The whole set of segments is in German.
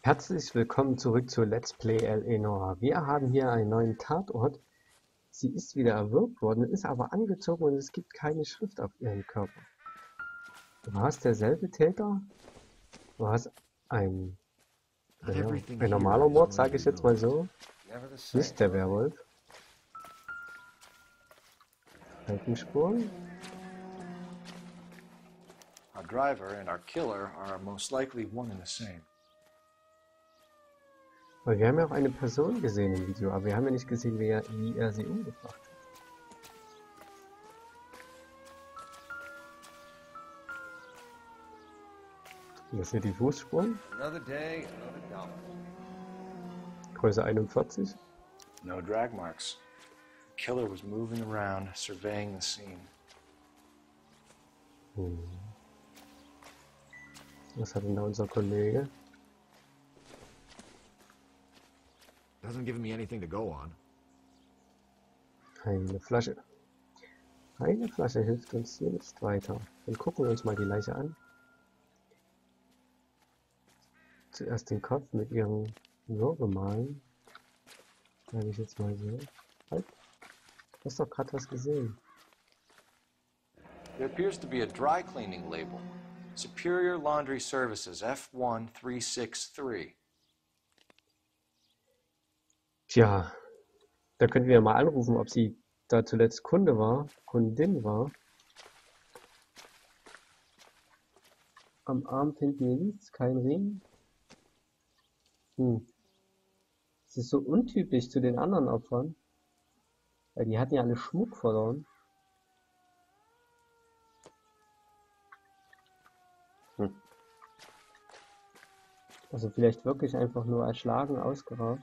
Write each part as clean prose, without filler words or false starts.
Herzlich willkommen zurück zu Let's Play Noir. Wir haben hier einen neuen Tatort. Sie ist wieder erwürgt worden, ist aber angezogen und es gibt keine Schrift auf ihrem Körper. War es derselbe Täter? War es ein normaler Mord, sage ich jetzt mal so? Nicht der Werwolf. Seitenspuren. Our driver and our killer are most likely one and the same. Weil wir haben ja auch eine Person gesehen im Video, aber wir haben ja nicht gesehen, wie er sie umgebracht hat. Und das hier die Fußspuren. Größe 41. No drag marks. The killer was moving around, surveying the scene. Was hat denn da unser Kollege? Doesn't give me anything to go on. Eine Flasche. Eine Flasche hilft uns hier nicht weiter. Dann gucken wir uns mal die Leiche an. Zuerst den Kopf mit ihren Würgemalen. Sage ich jetzt mal so. Halt. Du hast doch gerade was gesehen. There appears to be a dry cleaning label. Superior Laundry Services F1363. Tja, da könnten wir mal anrufen, ob sie da zuletzt Kundin war. Am Arm finden wir nichts, kein Ring. Es ist so untypisch zu den anderen Opfern. Weil die hatten ja alle Schmuck verloren. Also vielleicht wirklich einfach nur erschlagen, ausgeraubt.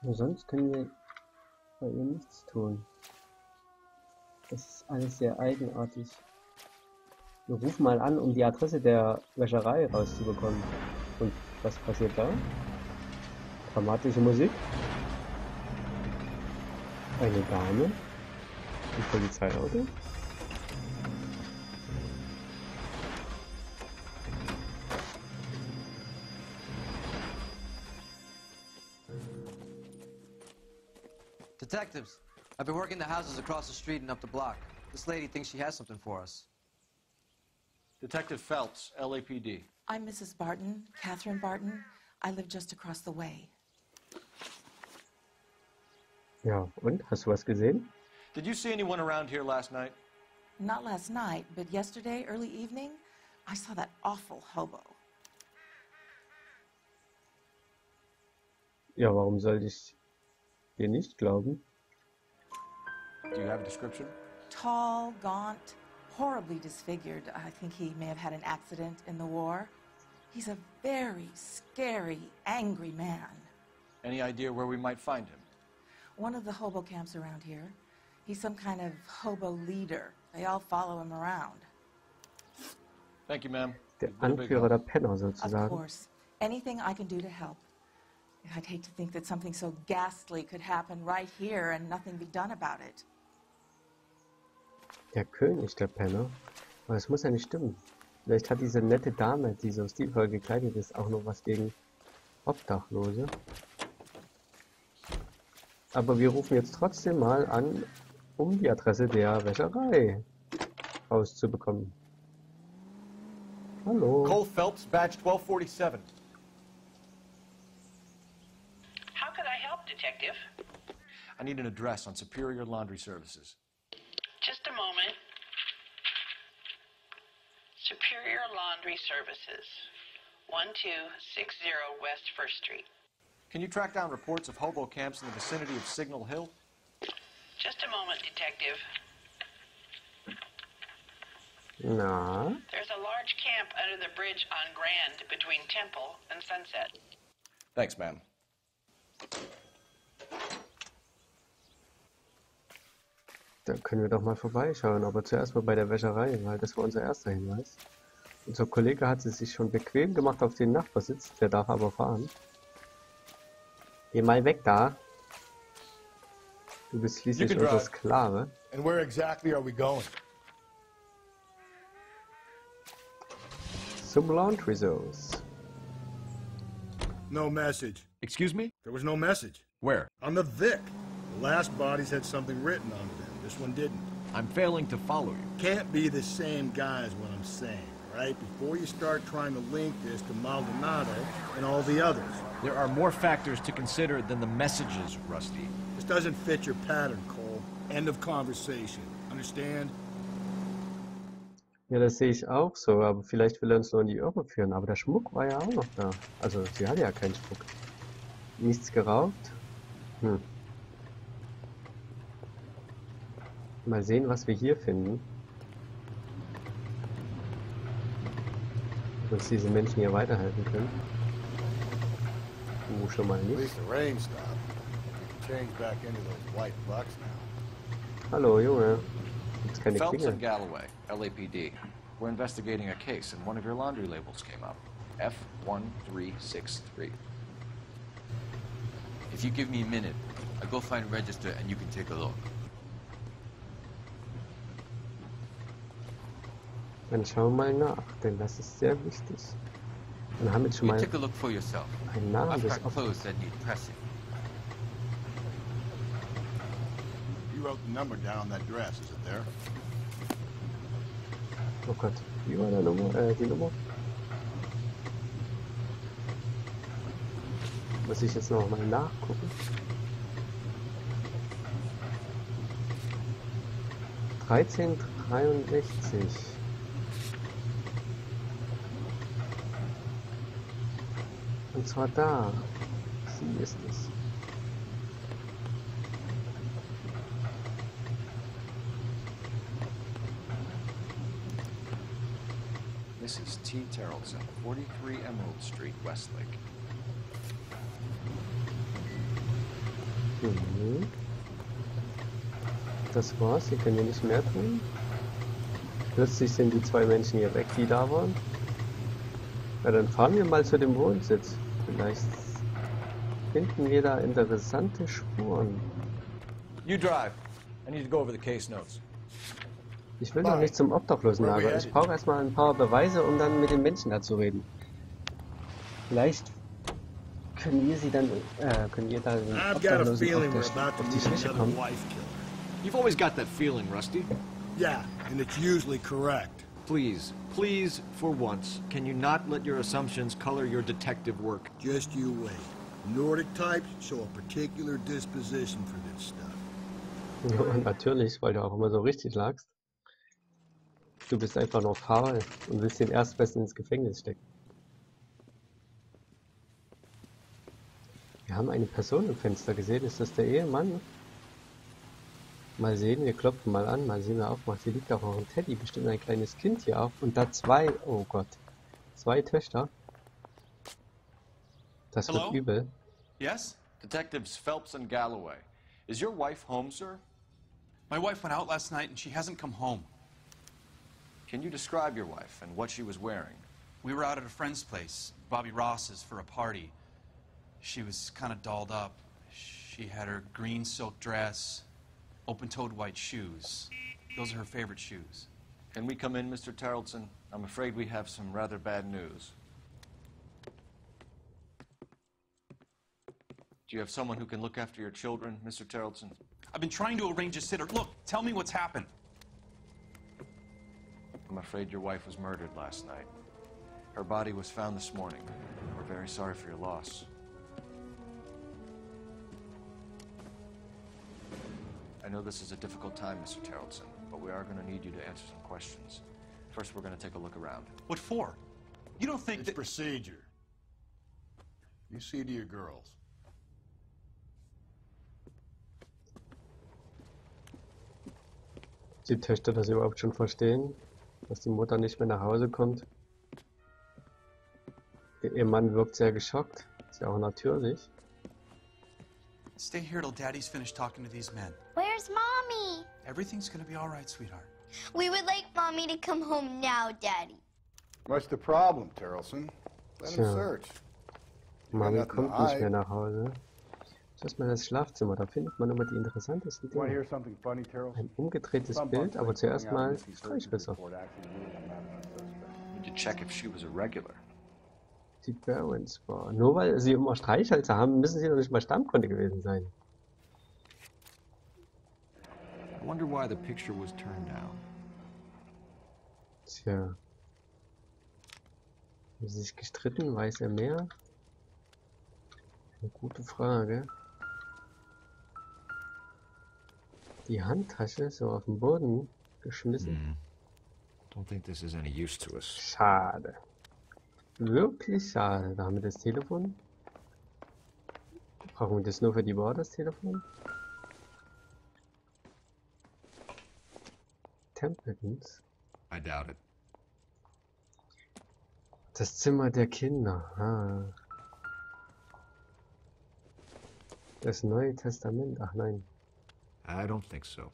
Und sonst können wir bei ihr nichts tun. Das ist alles sehr eigenartig. Wir rufen mal an, um die Adresse der Wäscherei rauszubekommen. Und was passiert da? Dramatische Musik. Eine Dame. Ein Polizeiauto. Detectives, I've been working the houses across the street and up the block. This lady thinks she has something for us. Detective Phelps, LAPD. I'm Mrs. Barton, Catherine Barton. I live just across the way. Ja, und? Hast du was gesehen? Did you see anyone around here last night? Not last night, but yesterday, early evening, I saw that awful hobo. Ja, warum sollte ich dir nicht glauben? Do you have a description? Tall, gaunt, horribly disfigured. I think he may have had an accident in the war. He's a very scary, angry man. Any idea where we might find him? One of the hobo camps around here. He's some kind of hobo leader. They all follow him around. Thank you, ma'am. Der Anführer der Penner Of sozusagen. course. Anything I can do to help. I'd hate to think that something so ghastly could happen right here and nothing be done about it. Der König der Penner? Aber das muss ja nicht stimmen. Vielleicht hat diese nette Dame, die so stilvoll gekleidet ist, auch noch was gegen Obdachlose. Aber wir rufen jetzt trotzdem mal an, um die Adresse der Wäscherei rauszubekommen. Hallo. Cole Phelps, badge 1247. How could I help, Detective? I need an address on Superior Laundry Services. Just a moment. Superior Laundry Services, 1260 West 1st Street. Can you track down reports of hobo camps in the vicinity of Signal Hill? Just a moment, Detective. Na? There's a large camp under the bridge on Grand between Temple and Sunset. Thanks, ma'am. Da können wir doch mal vorbeischauen, aber zuerst mal bei der Wäscherei, weil das war unser erster Hinweis. Unser Kollege hat es sich schon bequem gemacht auf den Nachbarsitz, der darf aber fahren. Geh mal weg da. Du bist schließlich unser Sklave. And where exactly are we going? Some laundry sauce. No message. Excuse me? There was no message. Where? On the Vic. The last bodies had something written on them. This one didn't. I'm failing to follow you. Can't be the same guy is what I'm saying, right? Before you start trying to link this to Maldonado and all the others. There are more factors to consider than the messages, Rusty. This doesn't fit your pattern, Cole. End of conversation. Understand? Ja, das sehe ich auch so, aber vielleicht will er uns nur in die Irre führen. Aber der Schmuck war ja auch noch da. Also, sie hatte ja keinen Schmuck. Nichts geraubt. Mal sehen, was wir hier finden. Ob uns diese Menschen hier weiterhelfen können. Schon mal At nicht. least the rain stopped. You can change back into those white bucks now. Hallo, Junge. Gibt's keine Phelps Klingel? and Galloway, LAPD. We're investigating a case, and one of your laundry labels came up. F1363. If you give me a minute, I'll go find a register and you can take a look. Dann schauen wir mal nach, denn das ist sehr wichtig. Dann haben wir jetzt schon You mal take a look for yourself. einen Namen I've des got Opfers. clothes that need pressing. You wrote the number down on that dress, is it there? Oh Gott, wie war der Nummer? Die Nummer? Muss ich jetzt noch mal nachgucken. 1363. Und zwar da. Sie ist es. Mrs. T. Tarleton, 43 Emerald Street, Westlake. Mhm. Das war's, hier können wir nicht mehr tun. Plötzlich sind die zwei Menschen hier weg, die da waren. Ja, dann fahren wir mal zu dem Wohnsitz. Vielleicht finden wir da interessante Spuren. You drive. I need to go over the case notes. Ich will noch nicht zum Obdachlosenlager. Ich brauche erstmal ein paar Beweise, um dann mit den Menschen da zu reden. Vielleicht können wir sie dann, können wir dann den I've got a Obdachlosen feeling we're auf about to die meet Schliche another kommen. wife killer. You've always got that feeling, Rusty. Yeah, and it's usually correct. Please, please, for once, can you not let your assumptions color your detective work? Just you wait. Nordic types show a particular disposition for this stuff. Ja, natürlich, weil du auch immer so richtig lagst. Du bist einfach nur faul und willst den Erstbesten ins Gefängnis stecken. Wir haben eine Person im Fenster gesehen. Ist das der Ehemann? Mal sehen, wir klopfen mal an. Mal sehen, wer aufmacht. Hier liegt auch noch ein Teddy. Bestimmt ein kleines Kind hier auf. Und da zwei, oh Gott, zwei Töchter. Das wird übel. Yes? Detectives Phelps and Galloway. Is your wife home, sir? My wife went out last night and she hasn't come home. Can you describe your wife and what she was wearing? We were out at a friend's place, Bobby Ross's, for a party. She was kind of dolled up. She had her green silk dress, open-toed white shoes. Those are her favorite shoes. Can we come in, Mr. Tarleton? I'm afraid we have some rather bad news. Do you have someone who can look after your children, Mr. Tarleton? I've been trying to arrange a sitter. Look, tell me what's happened. I'm afraid your wife was murdered last night. Her body was found this morning. We're very sorry for your loss. I know this is a difficult time, Mr. Tarleton, but we are going to need you to answer some questions. First, we're going to take a look around. What for? You don't think It's that... procedure. You see to your girls. Die Töchter das überhaupt schon verstehen, dass die Mutter nicht mehr nach Hause kommt. Ihr Mann wirkt sehr geschockt. Ist ja auch natürlich. Stay here till Daddy's finished talking to these men. Where's Mommy? Everything's gonna be all right, sweetheart. We would like Mommy to come home now, Daddy. What's the problem, Tarleton? Let him Tja. search. Mami kommt nicht mehr nach Hause. Das ist mal das Schlafzimmer, da findet man immer die interessantesten Want to hear Dinge. something funny, Tarleton? Ein umgedrehtes Bild, aber zuerst mal Streichwasser. Did you should check if she was a regular. Die Barons Bar. Nur weil sie immer Streichhölzer haben, müssen sie doch nicht mal Stammkunde gewesen sein. I wonder why the picture was turned down. Tja. Haben sie sich gestritten? Weiß er mehr? Eine gute Frage. Die Handtasche so auf den Boden geschmissen. Don't think this is any use to us. Schade. Wirklich schade. Da haben wir das Telefon. Brauchen wir das nur für die Bar, das Telefon? Templetons. I doubt it. Das Zimmer der Kinder. Ah. Das Neue Testament. Ach nein. I don't think so.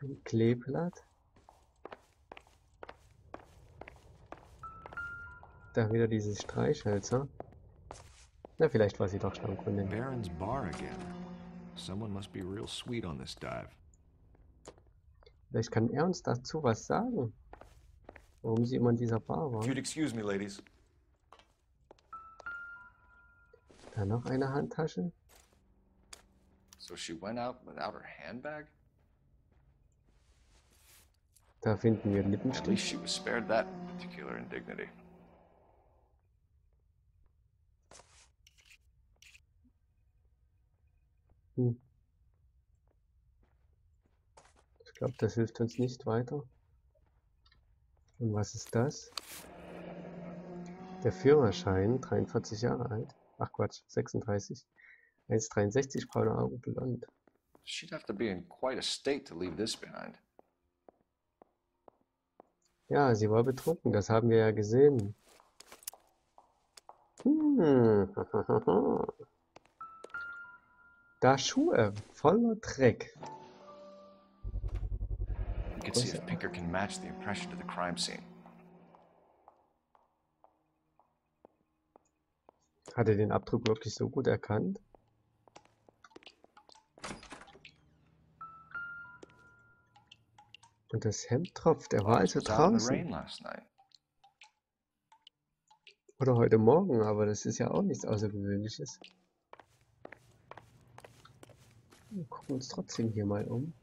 Ein Kleeblatt. Da wieder dieses Streichhölzer. Na, vielleicht war sie doch Stammkundin. Baron's bar again. Someone must be real sweet on this dive. Vielleicht kann er uns dazu was sagen. Warum sie immer in dieser Bar war. If you'd excuse me, ladies. Da noch eine Handtasche. So she went out without her handbag? Da finden wir At least Lippenstift. she was spared that particular indignity. Ich glaube, das hilft uns nicht weiter. Und was ist das? Der Führerschein, 43 Jahre alt. Ach Quatsch, 36. 1,63, braune Augen, blond. She'd have to be in quite a state to leave this behind. Ja, sie war betrunken, das haben wir ja gesehen. Da Schuhe, voller Dreck. You can see if Pinker can match the impression to the crime scene. Hat er den Abdruck wirklich so gut erkannt? Und das Hemd tropft, er war also Was out in the draußen. rain last night. Oder heute Morgen, aber das ist ja auch nichts Außergewöhnliches. Wir gucken uns trotzdem hier mal um.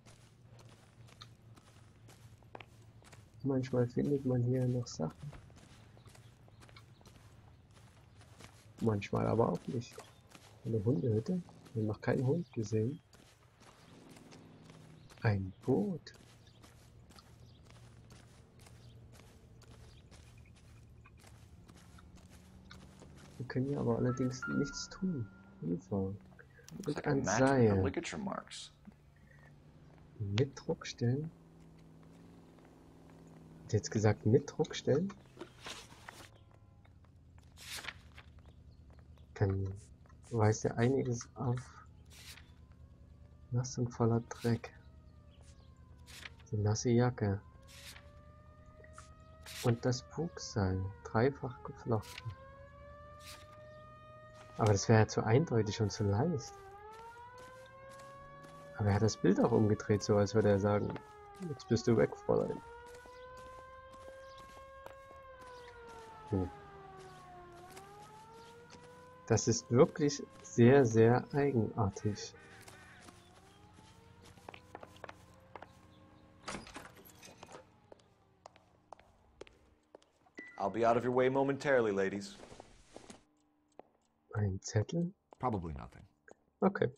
Manchmal findet man hier noch Sachen. Manchmal aber auch nicht. Eine Hundehütte. Wir haben noch keinen Hund gesehen. Ein Boot. Wir können hier aber allerdings nichts tun. Hilfe. Looks Und like a ein match with the Seil. ligature marks. Mit Druckstellen. Hat jetzt gesagt mit Druckstellen? Dann weist er einiges auf. Nass und voller Dreck. Die nasse Jacke. Und das Bugseil. Dreifach geflochten. Aber das wäre ja zu eindeutig und zu leicht. Aber er hat das Bild auch umgedreht, so als würde er sagen, jetzt bist du weg, Fräulein. Das ist wirklich sehr, sehr eigenartig. I'll be out of your way momentarily, ladies. Ein Zettel? Probably nothing. Okay.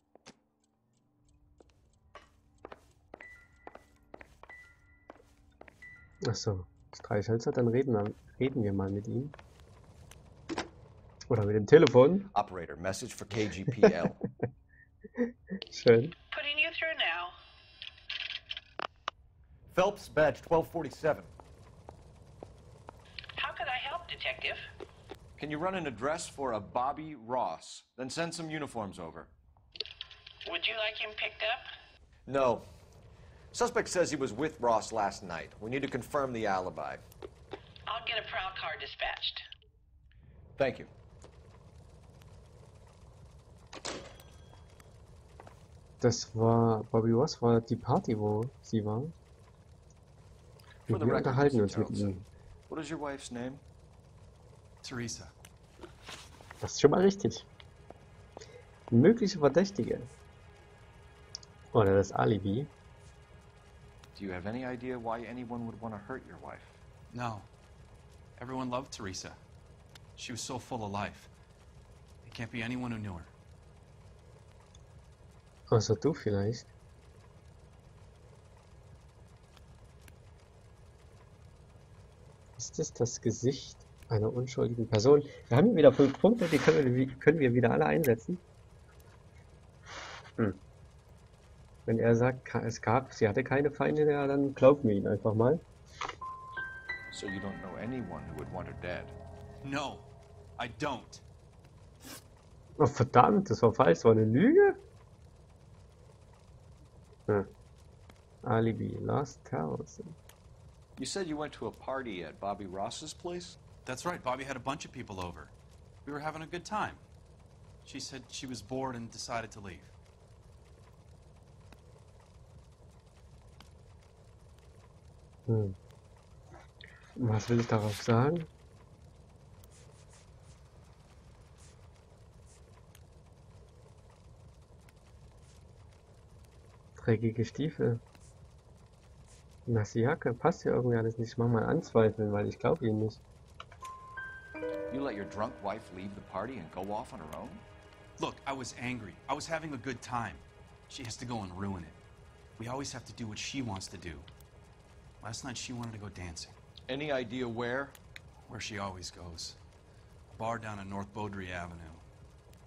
Achso, Streichhölzer, dann reden wir mal mit ihm. Oder mit dem Telefon. Operator, message for KGPL. Schön. Putting you through now. Phelps, badge 1247. How could I help, Detective? Can you run an address for a Bobby Ross? Then send some uniforms over. Would you like him picked up? No. Suspect says he was with Ross last night. We need to confirm the alibi. I'll get a prowl car dispatched. Thank you. Das war, Bobby Ross war die Party, wo sie war. For Und the wir record, unterhalten Mr. uns mit Tarleton, ihm. What is your wife's name? Teresa. Das ist schon mal richtig. Mögliche Verdächtige. Oder das Alibi. Do you have any idea why anyone would want to hurt your wife? No. Everyone loved Teresa. She was so full of life. It can't be anyone who knew her. Außer du vielleicht. Ist es das Gesicht einer unschuldigen Person? Wir haben hier wieder 5 Punkte, die können wir wieder alle einsetzen. Wenn er sagt, sie hatte keine Feinde, ja, dann glauben wir ihn einfach mal. So you don't know anyone who would want her dead? No, I don't. Oh verdammt, das war falsch, das war eine Lüge? Alibi, Last Terrorson. You said you went to a party at Bobby Ross's place? That's right, Bobby had a bunch of people over. We were having a good time. She said she was bored and decided to leave. Was will ich darauf sagen? Dreckige Stiefel. Nasse Jacke. Passt hier irgendwie alles nicht. Ich mach mal anzweifeln, weil ich glaube ihn nicht. You let your drunk wife leave the party and go off on her own? Look, I was angry. I was having a good time. She has to go and ruin it. We always have to do what she wants to do. Last night she wanted to go dancing. Any idea where? Where she always goes. A bar down on North Beaudry Avenue.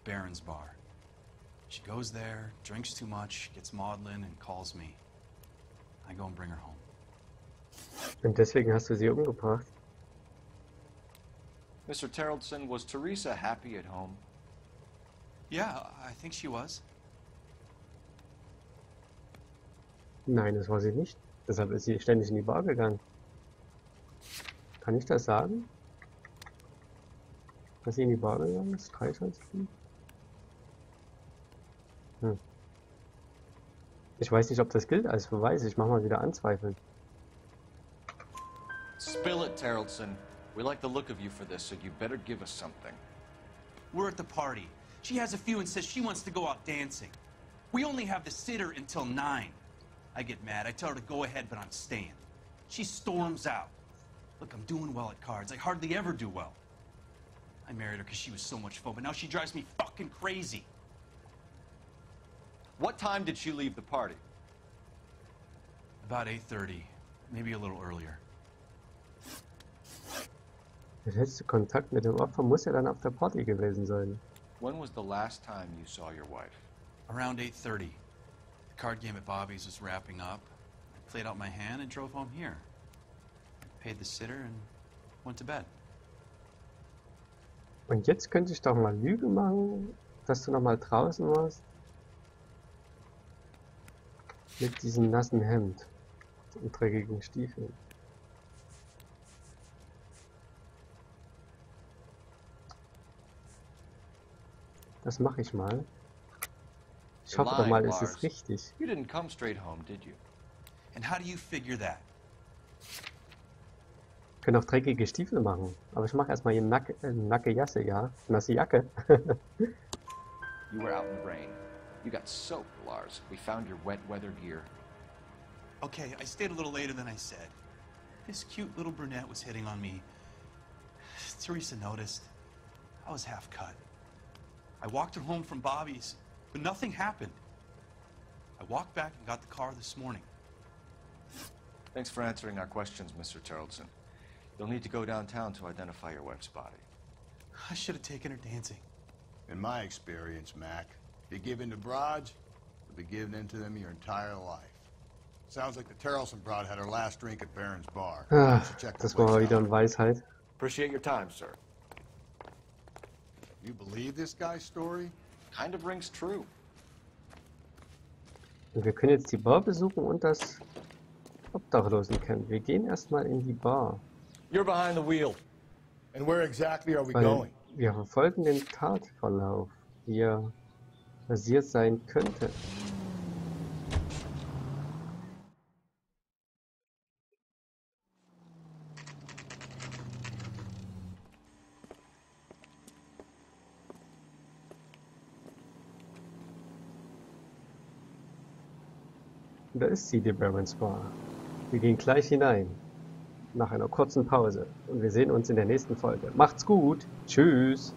Baron's Bar. She goes there, drinks too much, gets maudlin, and calls me. I go and bring her home. Und deswegen hast du sie umgebracht? Mr. Terrellson, was Teresa happy at home? Yeah, I think she was. Nein, das war sie nicht. Deshalb ist sie ständig in die Bar gegangen. Kann ich das sagen? Dass sie in die Bar gegangen ist? Streichholzspiel? Ich weiß nicht, ob das gilt als Beweis. Ich mach mal wieder anzweifeln. Spill it, Terrellson. We like the look of you for this, so you better give us something. We're at the party. She has a few and says she wants to go out dancing. We only have the sitter until 9. I get mad. I tell her to go ahead, but I'm staying. She storms out. Look, I'm doing well at cards. I hardly ever do well. I married her because she was so much fun, but now she drives me fucking crazy. What time did she leave the party? About 8:30, maybe a little earlier. Der letzte Kontakt mit dem Opfer muss ja dann auf der Party gewesen sein. When was the last time you saw your wife? Around 8:30. The card game at Bobby's was wrapping up. I played out my hand and drove home here. I paid the sitter and went to bed. Und jetzt könnte ich doch mal Lüge machen, dass du noch mal draußen warst. Mit diesem nassen Hemd und dreckigen Stiefeln. Das mache ich mal. Ich hoffe doch mal, es ist richtig. You didn't come straight home, did you? And how do you figure that? Wir können auch dreckige Stiefel machen. Aber ich mache erstmal hier nasse Jacke, ja. Nasse Jacke. You were out in the rain. You got soaked, Lars. We found your wet weather gear. Okay, I stayed a little later than I said. This cute little brunette was hitting on me. Teresa noticed. I was half cut. I walked her home from Bobby's, but nothing happened. I walked back and got the car this morning. Thanks for answering our questions, Mr. Terrellson. You'll need to go downtown to identify your wife's body. I should have taken her dancing. In my experience, Mac, if you give in to broads, you'll be giving in to them your entire life. Sounds like the Terrellson broad had her last drink at Baron's Bar. Das war wieder eine Weisheit. Appreciate your time, sir. You believe this guy's story? Kind of rings true. Und wir können jetzt die Bar besuchen und das Obdachlosencamp. Wir gehen erstmal in die Bar. You're behind the wheel. And where exactly are we Weil going? wir verfolgen den Tatverlauf, wie er passiert sein könnte. Und da ist sie, die Barons Bar. Wir gehen gleich hinein. Nach einer kurzen Pause. Und wir sehen uns in der nächsten Folge. Macht's gut. Tschüss.